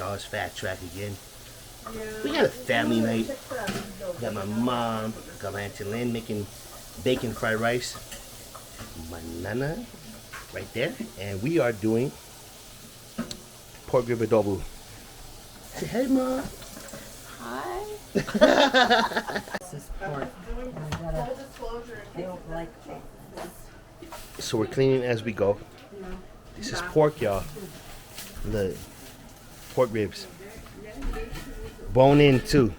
y'all. It's Fat TrAk again. We got a family night. Got my mom, got my Auntie Lynn making bacon fried rice. My nana right there. And we are doing pork rib adobo. Say hey, Mom. Hi. This is pork. I don't like this. So we're cleaning as we go. This is pork, y'all. Look. Pork ribs. Bone in, too.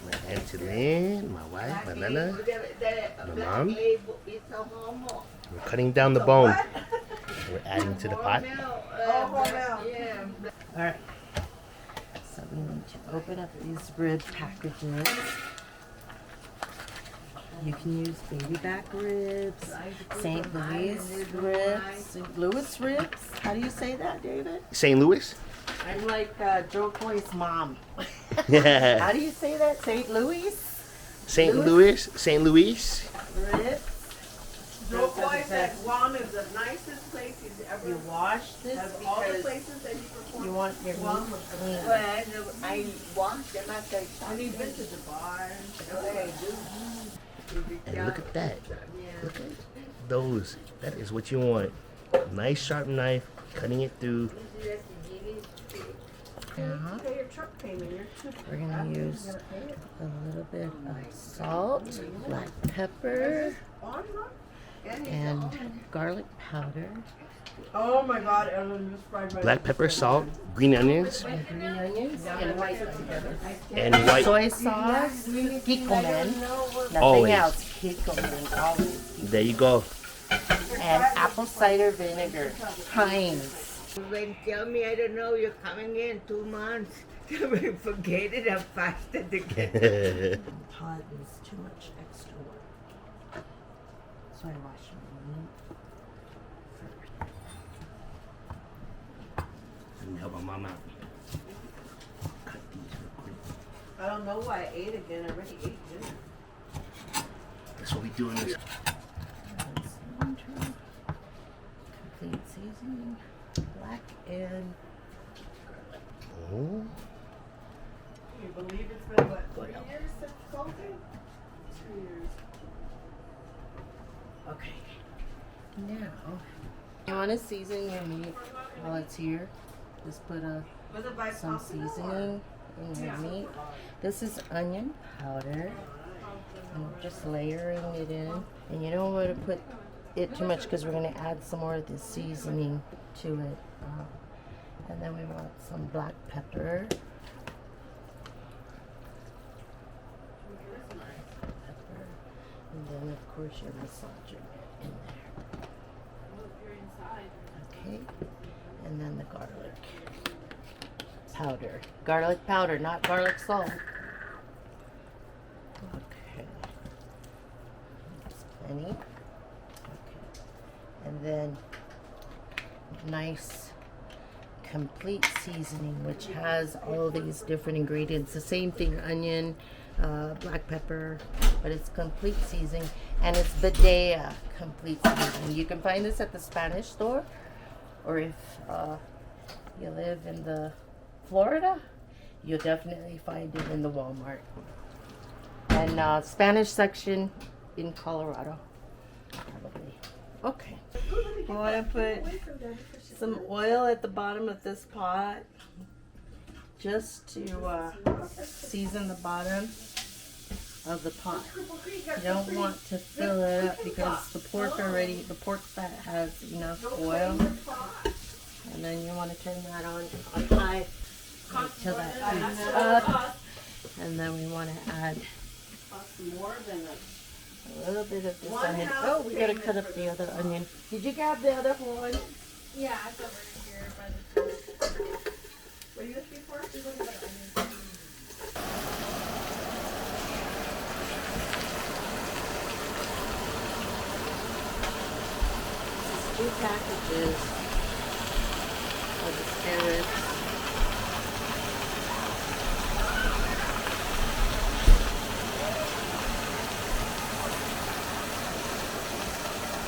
My Auntie Lynn, my wife, my nana, my mom. We're cutting down the bone. We're adding to the pot. Alright. So we need to open up these rib packages. You can use baby back ribs, St. Louis ribs, St. Louis ribs. How do you say that, David? St. Louis? I'm like Joe Coy's mom. Yeah. How do you say that? St. Louis? St. Louis? St. Louis? Ribs. Joe Coy said Guam is the nicest place he's ever. You wash this Of all the because places that he performed. you want your meat clean. I washed them at the. And he been to the bar. Okay, And look at that. Look at those. That is what you want. Nice sharp knife, cutting it through. We're going to use a little bit of salt, black pepper, and garlic powder. Oh my God, Ellen just fried my. Black pepper, salt, green onions, And green onions and white and white. soy sauce, Kikkoman, nothing Always. else, Kikkoman, always. There you go. And apple cider vinegar, Heinz. When tell me I don't know you're coming in 2 months. Forget it, I'm faster to get. Pot is too much extra work. So I wash my meat first. Let me help my mom out. Cut these real quick. I don't know why I ate again. I already ate dinner. That's what we do in this. Complete seasoning, black and Oh. Can you believe it's been what, 3 years since COVID? 2 years. okay. Now, you want to season your meat while it's here. Just put Was it by some Pompano or- seasoning in your meat. This is onion powder. And just layering it in. And you don't want to put it too much because we're going to add some more of the seasoning to it. And then we want some black pepper. And then of course your massager in there. Okay. And then the garlic powder. Garlic powder, not garlic salt. Okay. That's plenty. Okay. And then nice complete seasoning, which has all these different ingredients. The same thing, onion, black pepper, but it's complete seasoning, and it's Badea complete seasoning. You can find this at the Spanish store, or if you live in the Florida, you'll definitely find it in the Walmart. And Spanish section in Colorado, probably. Okay. I want to put some oil at the bottom of this pot just to season the bottom of the pot. You don't want to fill it up because the pork fat has enough oil. And then you want to turn that on high until that heats up. And then we want to add a little bit of this onion. Oh, we gotta cut up the other onion. Did you grab the other one? Yeah, it's over here by the fridge. What are you looking for? There's only about onions. This is 2 packages of the spare ribs.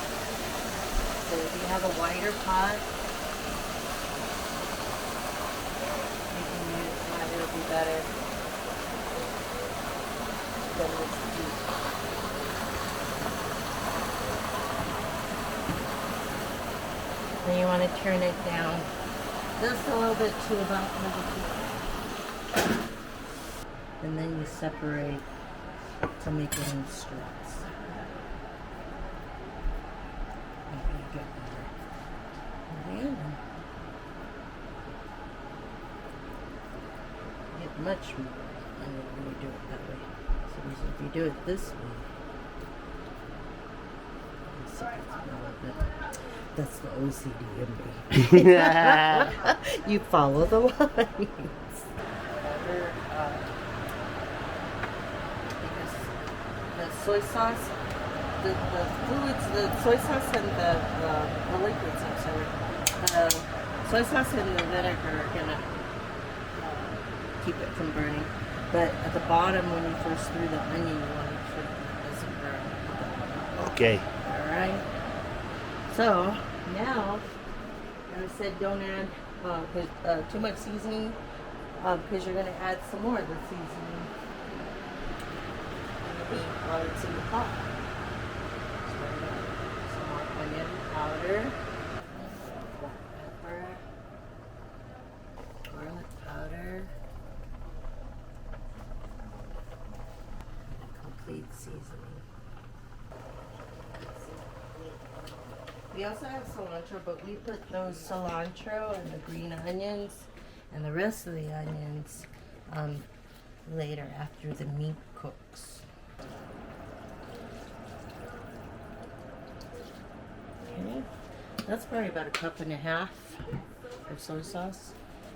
So if you have a wider pot, better than this beef. Then you want to turn it down just a little bit to about 100 feet. And then you separate to make it in strips. And you get more. And you get much more onion when you do it that way. So if you do it this way, let's see if it's a little bit. That's the OCD in me. You follow the lines. Because the soy sauce, the fluids, the soy sauce and the liquids, I'm sorry. The soy sauce and the vinegar are gonna keep it from burning. But at the bottom, when you first threw the onion, you want to make sure that it doesn't burn. Okay. Alright. So, now, I said don't add too much seasoning because you're going to add some more of the seasoning while it's in the pot. So we're going to add some more onion powder, black pepper, garlic powder, and complete seasoning. We also have cilantro, but we put those cilantro and the green onions and the rest of the onions later after the meat cooks. Okay, that's probably about 1.5 cups of soy sauce,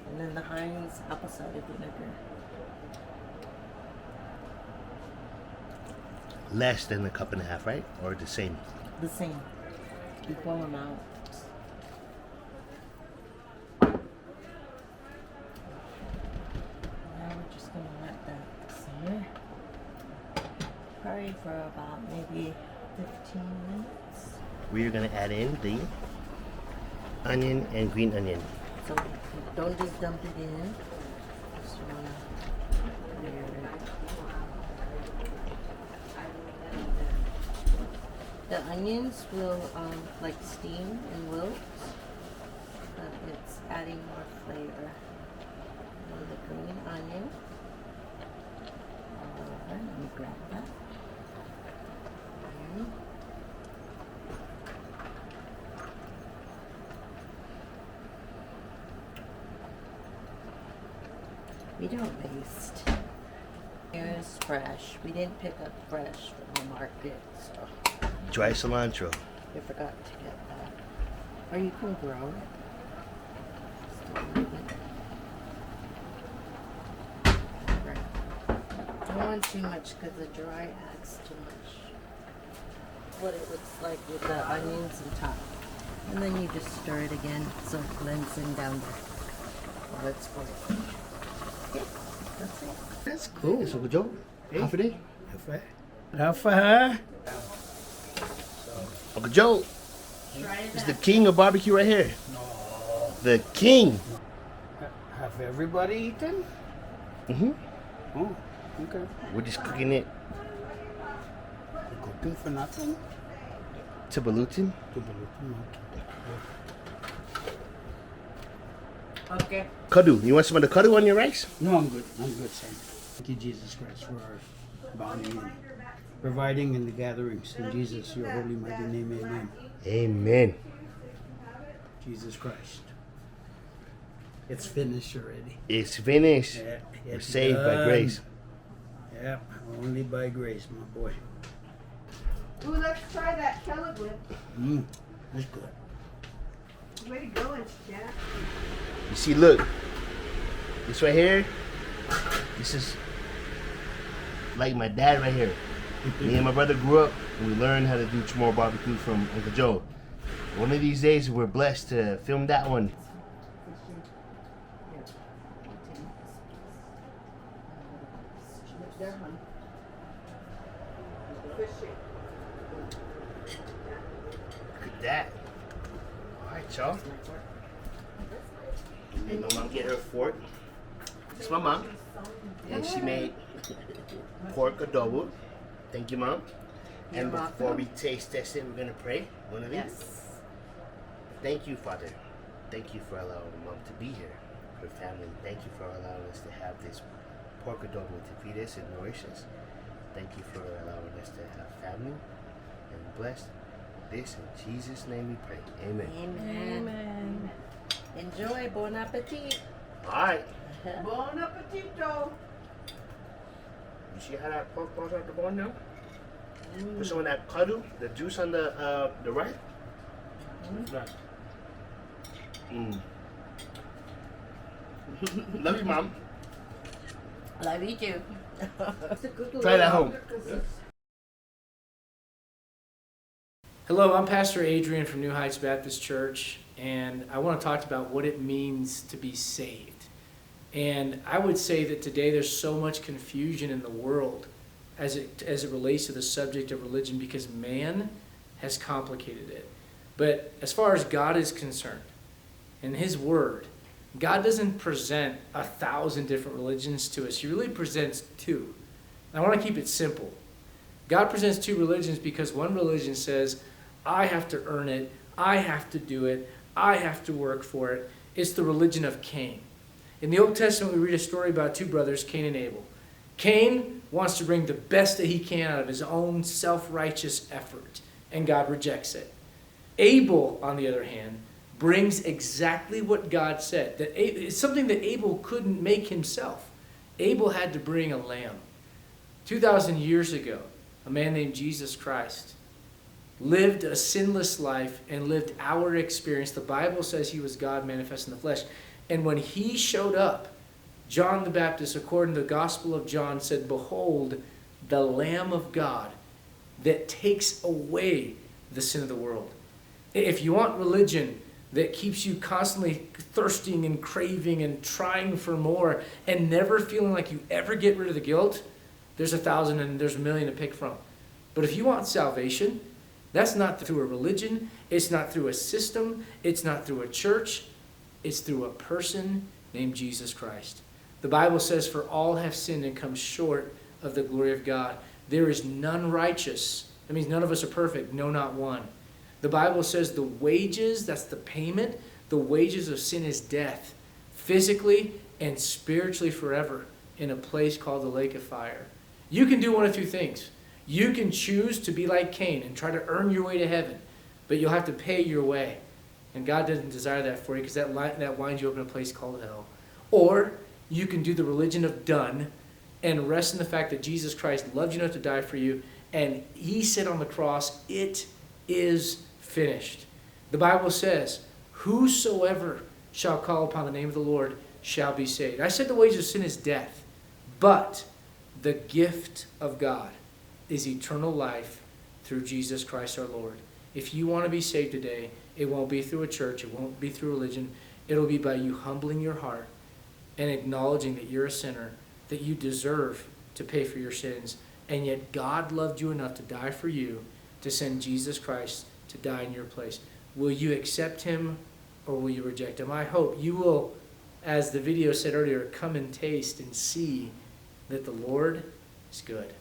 and then the Heinz apple cider vinegar. Less than 1.5 cups, right? Or the same? The same. Equal amount. Now we're just going to let that simmer. Probably for about maybe 15 minutes. We're going to add in the onion and green onion. So don't just dump it in. Just want to layer it. The onions will like steam and wilt, but it's adding more flavor. And the green onion. All over. Let me grab that. There. We don't waste. Here's fresh. We didn't pick up fresh from the market, so. Dry cilantro. I forgot to get that. Or you can grow it. Don't want too much because the dry adds too much. What it looks like with the onions on top. And then you just stir it again so it blends in down there. Well, that's good. Okay, that's it. That's cool. So, Joe, half a day? Rafa, Uncle Joe is the king of barbecue right here. The king. have everybody eaten? Mm-hmm. Oh, okay. We're just cooking it You're cooking for nothing? to Balutin. Okay. Kadu. You want some of the kadu on your rice? No, I'm good. I'm good, son. Thank you, Jesus Christ, for abounding and providing in the gatherings. In Jesus, your holy mighty name, amen. Amen. Jesus Christ. It's finished already. It's finished. Yeah, We're it's saved by done. grace. Yep, only by grace, my boy. Ooh, let's try that kelp whip. That's good. Way to go, Jack. You see, look. This right here. This is like my dad right here. Me and my brother grew up and we learned how to do Chamorro barbecue from Uncle Joe. One of these days we're blessed to film that one. Look at that. Alright, y'all. Made my mom get her fork. It's my mom. And she made pork adobo. Thank you, Mom. You're And before we taste test it, we're going to pray. One of these. Yes. Thank you, Father. Thank you for allowing Mom to be here, her family. Thank you for allowing us to have this pork adobo to feed us and nourish us. Thank you for allowing us to have family and bless this. In Jesus' name we pray. Amen. Amen. Enjoy. Bon appetit. All right. Bon appetito. You see how that pork falls out the bone now? Put some of that kadu, the juice on the right. Love you, Mom. Love you too. Try it at home. Hello, I'm Pastor Adrian from New Heights Baptist Church, and I want to talk about what it means to be saved. And I would say that today there's so much confusion in the world as it relates to the subject of religion because man has complicated it. But as far as God is concerned, in His Word, God doesn't present 1,000 different religions to us. He really presents two. And I want to keep it simple. God presents two religions because one religion says, I have to earn it, I have to do it, I have to work for it. It's the religion of Cain. In the Old Testament, we read a story about two brothers, Cain and Abel. Cain wants to bring the best that he can out of his own self-righteous effort, and God rejects it. Abel, on the other hand, brings exactly what God said. It's something that Abel couldn't make himself. Abel had to bring a lamb. 2,000 years ago, a man named Jesus Christ lived a sinless life and lived our experience. The Bible says he was God manifest in the flesh. And when he showed up, John the Baptist, according to the Gospel of John, said, "Behold, the Lamb of God that takes away the sin of the world." If you want religion that keeps you constantly thirsting and craving and trying for more and never feeling like you ever get rid of the guilt, there's 1,000 and there's a million to pick from. But if you want salvation, that's not through a religion, it's not through a system, it's not through a church, it's through a person named Jesus Christ. The Bible says, "For all have sinned and come short of the glory of God." There is none righteous. That means none of us are perfect, no, not one. The Bible says the wages, that's the payment, the wages of sin is death, physically and spiritually forever, in a place called the lake of fire. You can do one of two things. You can choose to be like Cain and try to earn your way to heaven, but you'll have to pay your way. And God doesn't desire that for you because that winds you up in a place called hell. Or you can do the religion of done and rest in the fact that Jesus Christ loved you enough to die for you, and He said on the cross, "It is finished." The Bible says, "Whosoever shall call upon the name of the Lord shall be saved." I said the wages of sin is death, but the gift of God is eternal life through Jesus Christ our Lord. If you want to be saved today, it won't be through a church, it won't be through religion, it'll be by you humbling your heart and acknowledging that you're a sinner, that you deserve to pay for your sins, and yet God loved you enough to die for you, to send Jesus Christ to die in your place. Will you accept Him or will you reject Him? I hope you will, as the video said earlier, come and taste and see that the Lord is good.